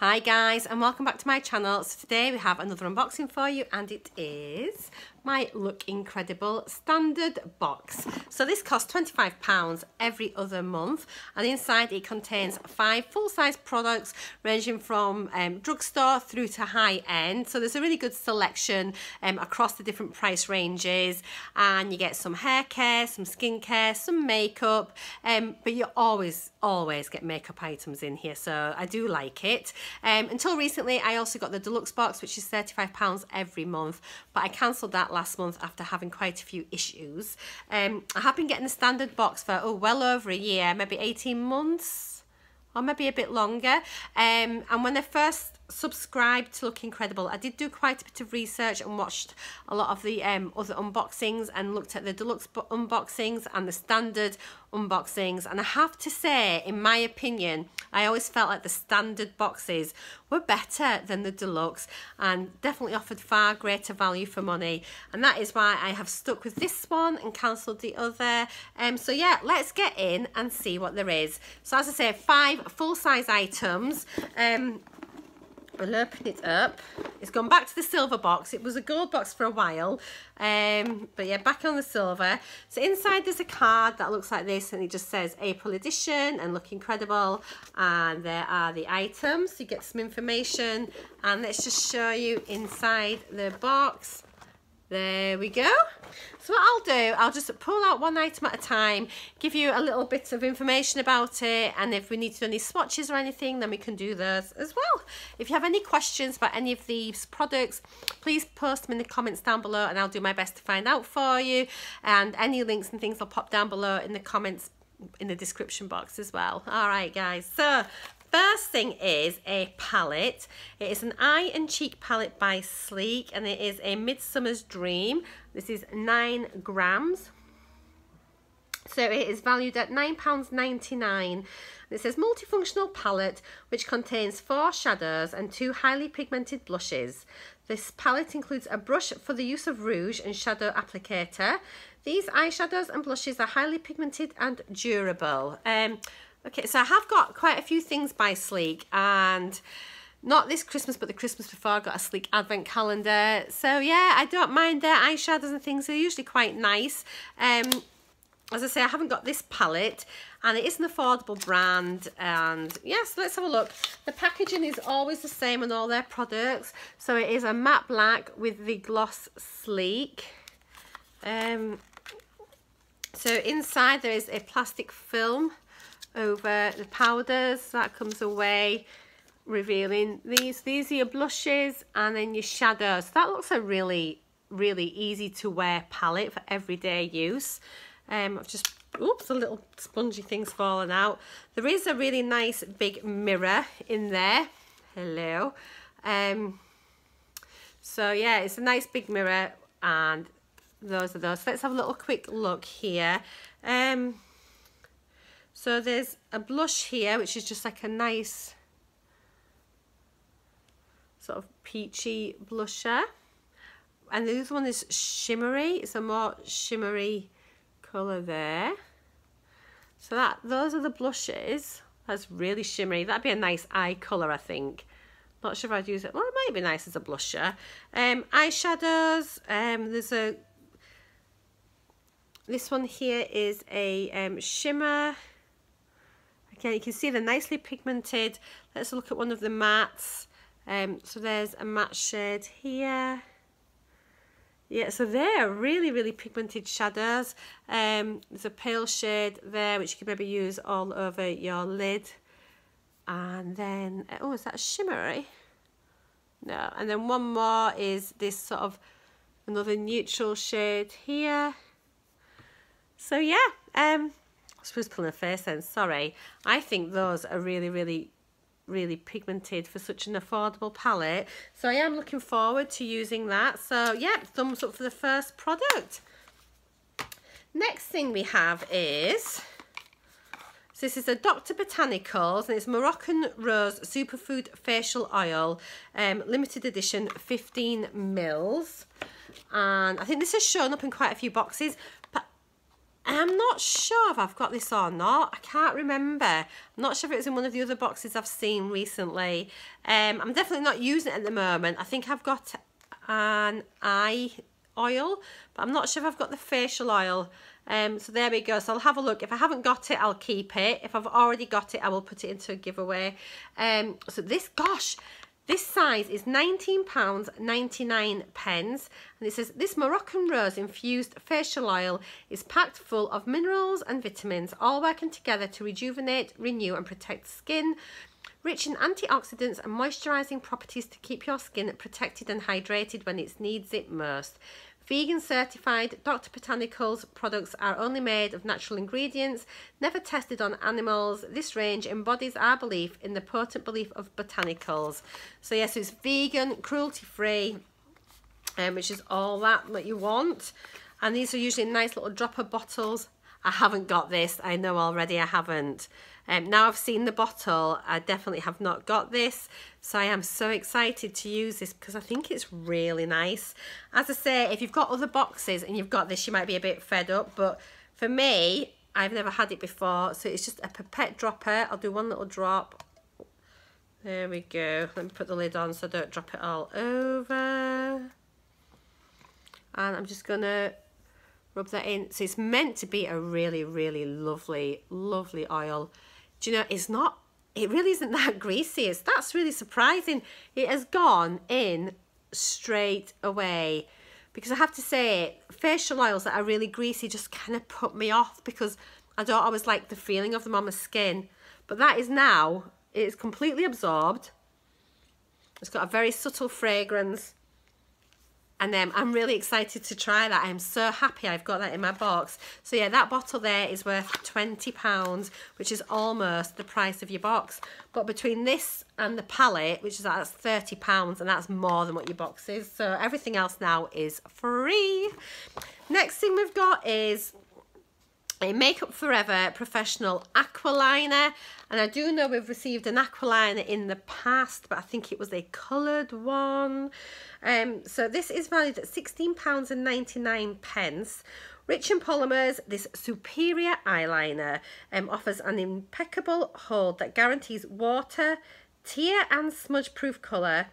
Hi guys, and welcome back to my channel. So today we have another unboxing for you, and it is my Look Incredible standard box. So this costs £25 every other month, and inside it contains 5 full-size products ranging from drugstore through to high-end. So there's a really good selection across the different price ranges, and you get some hair care, some skincare, some makeup, but you always get makeup items in here, so I do like it. Until recently I also got the deluxe box, which is £35 every month, but I cancelled that last month after having quite a few issues. I have been getting the standard box for well over a year, maybe 18 months or maybe a bit longer, and when I first subscribed to Look Incredible, I did do quite a bit of research and watched a lot of the other unboxings and looked at the deluxe unboxings and the standard unboxings, and I have to say, in my opinion, I always felt like the standard boxes were better than the deluxe and definitely offered far greater value for money, and that is why I have stuck with this one and cancelled the other. So yeah, let's get in and see what there is. So as I say, 5 full-size items. We'll open it up. It's gone back to the silver box. It was a gold box for a while, but yeah, back on the silver. So inside there's a card that looks like this, and it just says April edition and Look Incredible, and there are the items. So you get some information, and let's just show you inside the box. There we go. So what I'll do, I'll just pull out one item at a time, give you a little bit of information about it, and if we need to do any swatches or anything, then we can do those as well. If you have any questions about any of these products, please post them in the comments down below, and I'll do my best to find out for you. And any links and things I'll pop down below in the comments in the description box as well. All right, guys. So first thing is a palette. It is an eye and cheek palette by Sleek, and it is a Midsummer's Dream. This is 9 grams. So it is valued at £9.99. It says multifunctional palette, which contains 4 shadows and 2 highly pigmented blushes. This palette includes a brush for the use of rouge and shadow applicator. These eyeshadows and blushes are highly pigmented and durable. Okay, so I have got quite a few things by Sleek, and not this Christmas, but the Christmas before, I got a Sleek advent calendar. So yeah, I don't mind their eyeshadows and things. They're usually quite nice. As I say, I haven't got this palette, and it is an affordable brand. And yes, let's have a look. The packaging is always the same on all their products. So it is a matte black with the gloss Sleek. So inside there is a plastic film over the powders that comes away, revealing these are your blushes and then your shadows. That looks a really easy to wear palette for everyday use. I've just, oops, a little spongy thing's fallen out. There is a really nice big mirror in there. Hello. So yeah, it's a nice big mirror, and those are those. So let's have a little quick look here. So there's a blush here, which is just like a nice sort of peachy blusher. And the other one is shimmery. It's a more shimmery colour there. So those are the blushes. That's really shimmery. That'd be a nice eye colour, I think. Not sure if I'd use it. Well, it might be nice as a blusher. Eyeshadows. This one here is a shimmer. Again, you can see they're nicely pigmented. Let's look at one of the mattes. So there's a matte shade here. Yeah, so they're really pigmented shadows. There's a pale shade there, which you can maybe use all over your lid. And then, oh, is that shimmery? No. And then one more is this sort of another neutral shade here. So yeah, I suppose pulling a face then, sorry. I think those are really pigmented for such an affordable palette. So I am looking forward to using that. So yeah, thumbs up for the first product. Next thing we have is, so this is a Dr. Botanicals, and it's Moroccan Rose Superfood Facial Oil, limited edition, 15 mils. And I think this has shown up in quite a few boxes. I'm not sure if I've got this or not. I can't remember. I'm not sure if it was in one of the other boxes I've seen recently. I'm definitely not using it at the moment. I think I've got an eye oil, but I'm not sure if I've got the facial oil. So there we go. So I'll have a look. If I haven't got it, I'll keep it. If I've already got it, I will put it into a giveaway. So this, gosh, this size is £19.99, and it says, this Moroccan rose infused facial oil is packed full of minerals and vitamins, all working together to rejuvenate, renew and protect skin, rich in antioxidants and moisturising properties to keep your skin protected and hydrated when it needs it most. Vegan certified, Dr. Botanicals products are only made of natural ingredients, never tested on animals. This range embodies our belief in the potent belief of botanicals. So yes, it's vegan, cruelty-free, which is all that you want. And these are usually nice little dropper bottles. I haven't got this, I know already I haven't. Now I've seen the bottle, I definitely have not got this, so I am so excited to use this because I think it's really nice. As I say, if you've got other boxes and you've got this, you might be a bit fed up, but for me, I've never had it before, so it's just a pipette dropper. I'll do one little drop. There we go. Let me put the lid on so I don't drop it all over. And I'm just gonna rub that in. So it's meant to be a really, really lovely, lovely oil. Do you know, it's not, it really isn't that greasy. That's really surprising. It has gone in straight away, because I have to say, facial oils that are really greasy just kind of put me off because I don't always like the feeling of them on my skin. But that is now, it's completely absorbed. It's got a very subtle fragrance. And I'm really excited to try that. I'm so happy I've got that in my box. So yeah, that bottle there is worth £20, which is almost the price of your box. But between this and the palette, which is that's £30, and that's more than what your box is. So everything else now is free. Next thing we've got is a Makeup Forever Professional Aqualiner. And I do know we've received an Aqualiner in the past, but I think it was a coloured one. So this is valued at £16.99. Rich in polymers, this superior eyeliner offers an impeccable hold that guarantees water, tear and smudge proof colour.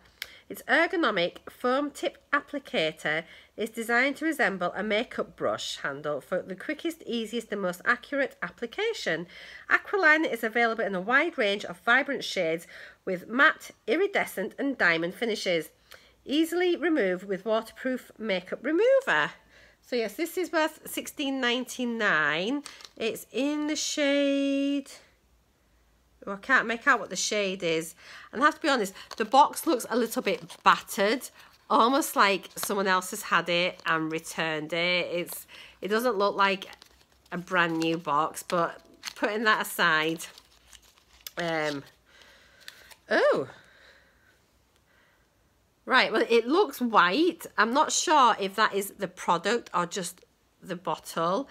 Its ergonomic foam tip applicator is designed to resemble a makeup brush handle for the quickest, easiest and most accurate application. Aqualiner is available in a wide range of vibrant shades with matte, iridescent and diamond finishes. Easily removed with waterproof makeup remover. So yes, this is worth £16.99. It's in the shade... Oh, I can't make out what the shade is. And I have to be honest, the box looks a little bit battered, almost like someone else has had it and returned it. It doesn't look like a brand new box, but putting that aside, oh, right, well, it looks white. I'm not sure if that is the product or just the bottle.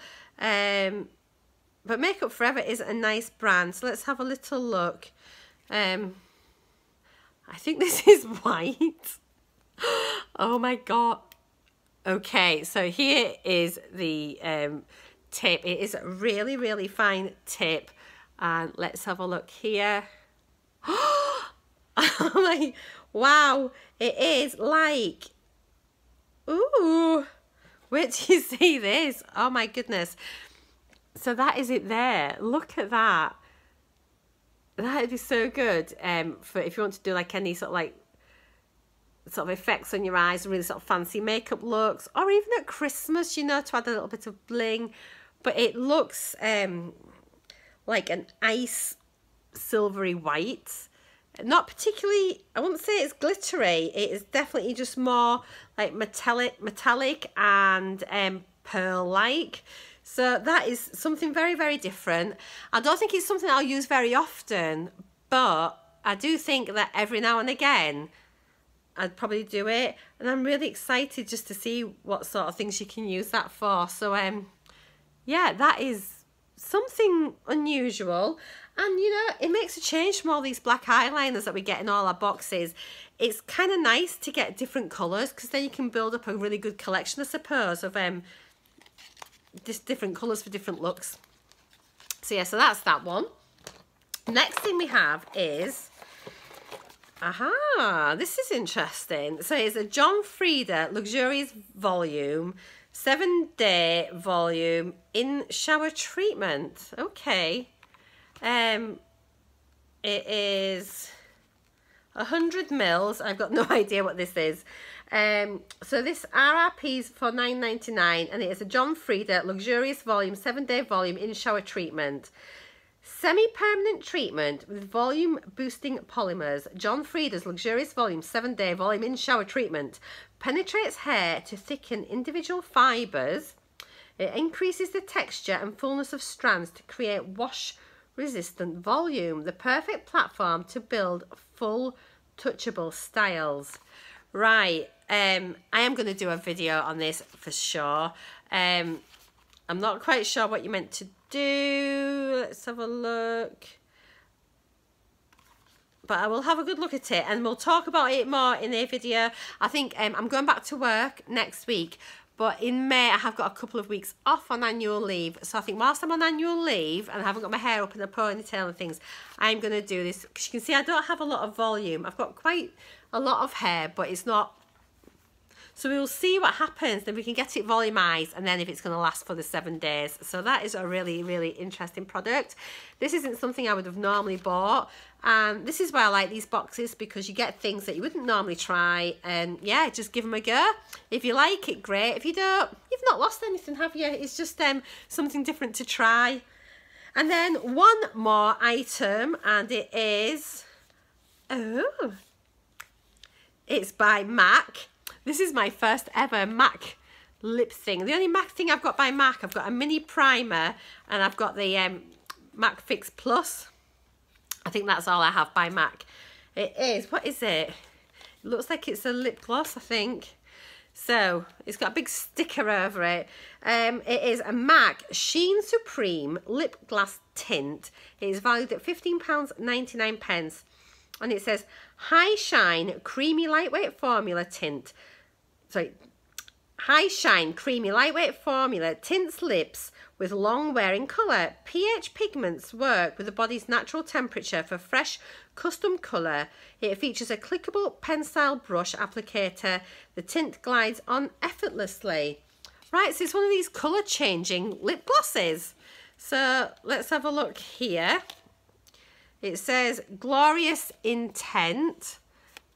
But Makeup Forever is a nice brand, so let's have a little look. I think this is white. Oh my god. Okay, so here is the tip. It is a really, really fine tip. And let's have a look here. Oh my, wow, it is like, ooh, wait till you see this. Oh my goodness. So that is it there. Look at that. That would be so good for if you want to do like any sort of effects on your eyes, really sort of fancy makeup looks, or even at Christmas, you know, to add a little bit of bling. But it looks like an ice silvery white. Not particularly, I wouldn't say it's glittery. It is definitely just more like metallic and pearl-like. So that is something very, very different. I don't think it's something I'll use very often, but I do think that every now and again I'd probably do it. And I'm really excited just to see what sort of things you can use that for. So yeah, that is something unusual. And you know, it makes a change from all these black eyeliners that we get in all our boxes. It's kind of nice to get different colours, because then you can build up a really good collection, I suppose, of just different colours for different looks. So yeah, so that's that one. Next thing we have is, this is interesting. So it's a John Frieda Luxurious Volume, 7-day volume in shower treatment. Okay. It is 100 mils. I've got no idea what this is. So this RRP is for $9.99, and it is a John Frieda Luxurious Volume, 7-day volume in shower treatment. Semi-permanent treatment with volume boosting polymers. John Frieda's Luxurious Volume 7-day volume in shower treatment penetrates hair to thicken individual fibers. It increases the texture and fullness of strands to create wash resistant volume. The perfect platform to build full touchable styles. Right, I am going to do a video on this for sure. I'm not quite sure what you're meant to do. Let's have a look. But I will have a good look at it, and we'll talk about it more in a video. I think I'm going back to work next week, but in May I have got a couple of weeks off on annual leave. So I think whilst I'm on annual leave and I haven't got my hair up in a ponytail and things, I'm going to do this. Because you can see I don't have a lot of volume. I've got quite a lot of hair, but it's not. So we will see what happens. Then we can get it volumized, and then if it's going to last for the 7 days. So that is a really, really interesting product. This isn't something I would have normally bought. And this is why I like these boxes, because you get things that you wouldn't normally try. And yeah, just give them a go. If you like it, great. If you don't, you've not lost anything, have you? It's just something different to try. And then one more item, and it is, it's by MAC. This is my first ever MAC lip thing. The only MAC thing I've got by MAC, I've got a mini primer, and I've got the MAC Fix Plus. I think that's all I have by MAC. It is, what is it? It looks like it's a lip gloss, I think. So, it's got a big sticker over it. It is a MAC Sheen Supreme Lip Glass Tint. It is valued at £15.99. And it says, High Shine Creamy Lightweight Formula Tint. Sorry, High Shine Creamy Lightweight Formula tints lips with long wearing colour. pH pigments work with the body's natural temperature for fresh custom colour. It features a clickable pen-style brush applicator. The tint glides on effortlessly. Right, so it's one of these colour changing lip glosses. So let's have a look here. It says Glorious Intent.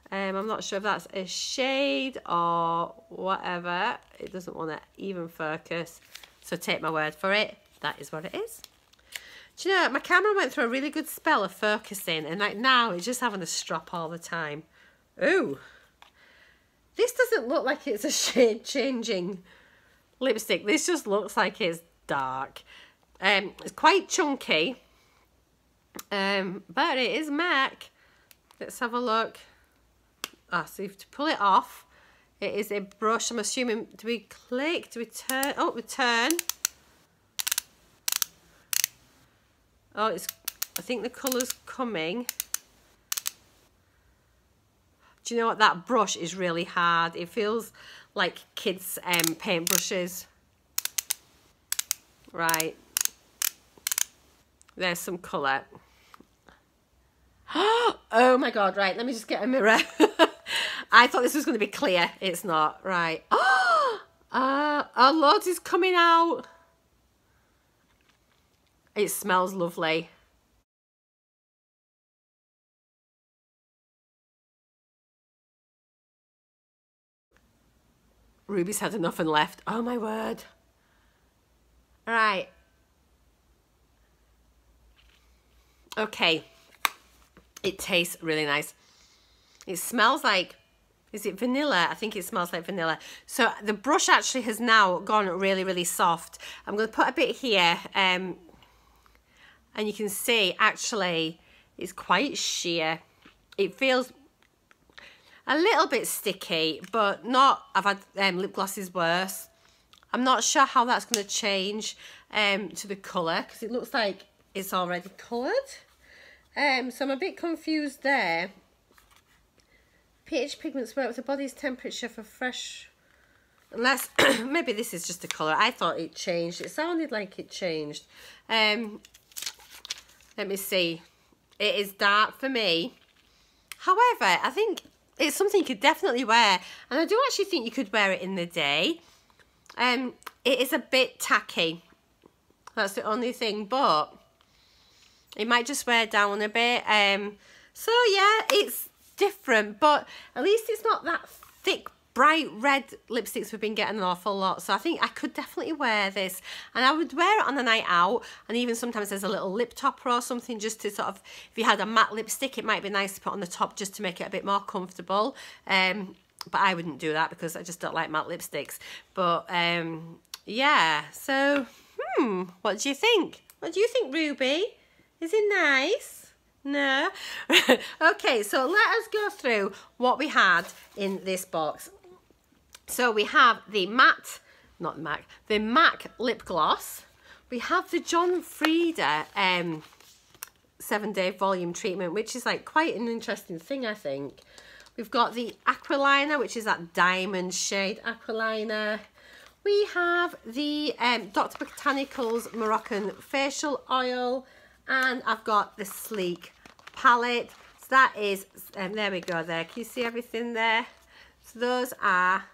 I'm not sure if that's a shade or whatever. It doesn't want to even focus. So take my word for it. That is what it is. Do you know, my camera went through a really good spell of focusing, and like now it's just having a strop all the time. Ooh. This doesn't look like it's a shade changing lipstick. This just looks like it's dark. It's quite chunky. But it is MAC. Let's have a look. So you have to pull it off. It is a brush. I'm assuming, do we click? Do we turn? Oh, we turn. Oh, I think the colour's coming. Do you know what? That brush is really hard. It feels like kids' paint brushes. Right. There's some colour. Oh my God, right, let me just get a mirror. I thought this was going to be clear. It's not, right. Our loads is coming out. It smells lovely. Ruby's had enough and left. Oh my word. Right. Okay. It tastes really nice. It smells like, is it vanilla? I think it smells like vanilla. So the brush actually has now gone really, really soft. I'm going to put a bit here. And you can see actually it's quite sheer. It feels a little bit sticky, but not, I've had lip glosses worse. I'm not sure how that's going to change to the colour, because it looks like it's already coloured. So I'm a bit confused there. pH pigments work with the body's temperature for fresh Unless, maybe this is just a colour. I thought it changed. It sounded like it changed. Let me see. It is dark for me. However, I think it's something you could definitely wear. And I do actually think you could wear it in the day. It is a bit tacky. That's the only thing. But it might just wear down a bit. So yeah, it's different. But at least it's not that thick, bright red lipsticks we've been getting an awful lot. So I think I could definitely wear this, and I would wear it on a night out, and even sometimes there's a little lip topper or something just to sort of, if you had a matte lipstick, it might be nice to put on the top just to make it a bit more comfortable. But I wouldn't do that because I just don't like matte lipsticks. But yeah, so what do you think? What do you think, Ruby? Is it nice? No? Okay, so let us go through what we had in this box. So we have the matte, not MAC, the MAC lip gloss. We have the John Frieda 7-day volume treatment, which is like quite an interesting thing, I think. We've got the Aqualiner, which is that diamond shade Aqualiner. We have the Dr. Botanicals Moroccan facial oil, and I've got the Sleek palette. So that is, there we go there. Can you see everything there? So those are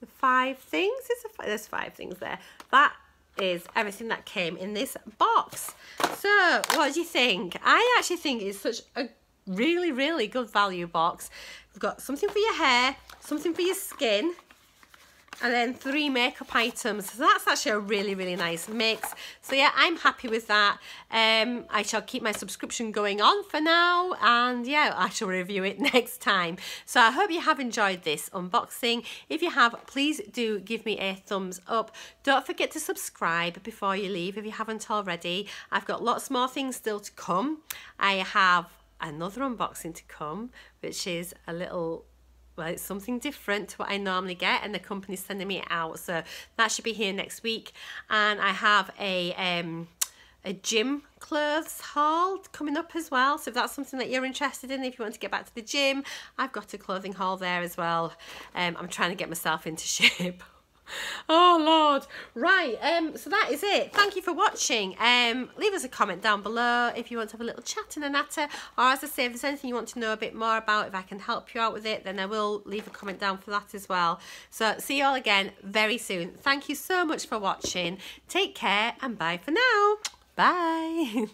the 5 things. There's 5 things there. That is everything that came in this box. So what do you think? I actually think it's such a really, really good value box. We've got something for your hair, something for your skin, and then 3 makeup items. So that's actually a really, really nice mix. So yeah, I'm happy with that. I shall keep my subscription going on for now, and yeah, I shall review it next time. So I hope you have enjoyed this unboxing. If you have, please do give me a thumbs up. Don't forget to subscribe before you leave if you haven't already. I've got lots more things still to come. I have another unboxing to come, which is a little, well, it's something different to what I normally get, and the company's sending me it out, so that should be here next week. And I have a gym clothes haul coming up as well, so if that's something that you're interested in, if you want to get back to the gym, I've got a clothing haul there as well. I'm trying to get myself into shape. Oh Lord. Right, so that is it. Thank you for watching. Leave us a comment down below if you want to have a little chat and a natter, or as I say, if there's anything you want to know a bit more about, if I can help you out with it, then I will leave a comment down for that as well. So see you all again very soon. Thank you so much for watching. Take care and bye for now. Bye.